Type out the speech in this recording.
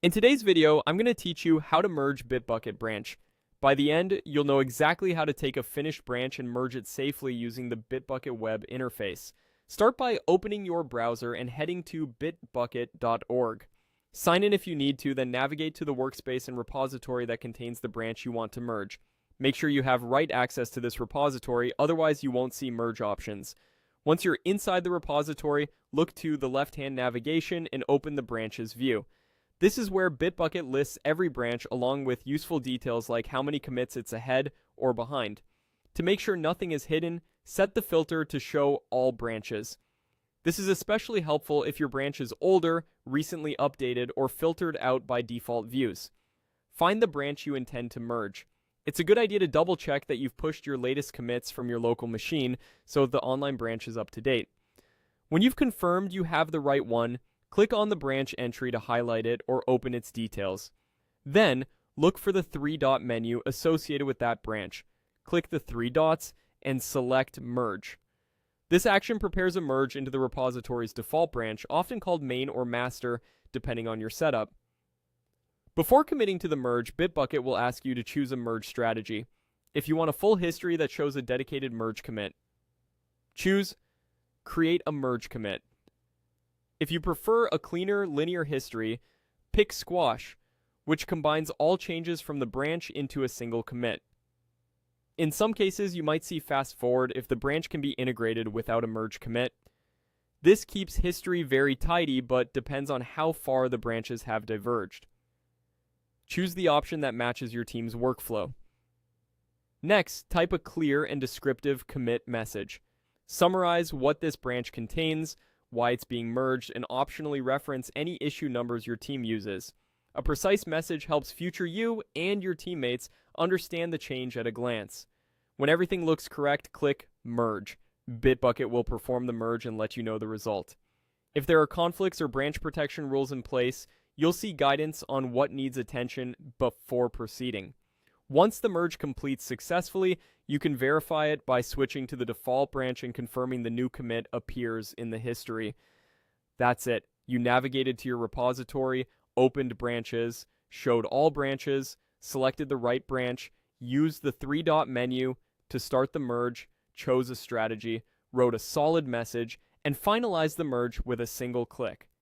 In today's video, I'm going to teach you how to merge Bitbucket Branch. By the end, you'll know exactly how to take a finished branch and merge it safely using the Bitbucket web interface. Start by opening your browser and heading to bitbucket.org. Sign in if you need to, then navigate to the workspace and repository that contains the branch you want to merge. Make sure you have write access to this repository, otherwise you won't see merge options. Once you're inside the repository, look to the left-hand navigation and open the branches view. This is where Bitbucket lists every branch along with useful details like how many commits it's ahead or behind. To make sure nothing is hidden, set the filter to show all branches. This is especially helpful if your branch is older, recently updated, or filtered out by default views. Find the branch you intend to merge. It's a good idea to double check that you've pushed your latest commits from your local machine so the online branch is up to date. When you've confirmed you have the right one, click on the branch entry to highlight it or open its details. Then, look for the three-dot menu associated with that branch. Click the three dots and select Merge. This action prepares a merge into the repository's default branch, often called main or master, depending on your setup. Before committing to the merge, Bitbucket will ask you to choose a merge strategy. If you want a full history that shows a dedicated merge commit, choose Create a Merge Commit. If you prefer a cleaner, linear history, pick Squash, which combines all changes from the branch into a single commit. In some cases, you might see Fast Forward if the branch can be integrated without a merge commit. This keeps history very tidy, but depends on how far the branches have diverged. Choose the option that matches your team's workflow. Next, type a clear and descriptive commit message. Summarize what this branch contains, why it's being merged, and optionally reference any issue numbers your team uses. A precise message helps future you and your teammates understand the change at a glance. When everything looks correct, click Merge. Bitbucket will perform the merge and let you know the result. If there are conflicts or branch protection rules in place, you'll see guidance on what needs attention before proceeding. Once the merge completes successfully, you can verify it by switching to the default branch and confirming the new commit appears in the history. That's it. You navigated to your repository, opened branches, showed all branches, selected the right branch, used the three-dot menu to start the merge, chose a strategy, wrote a solid message, and finalized the merge with a single click.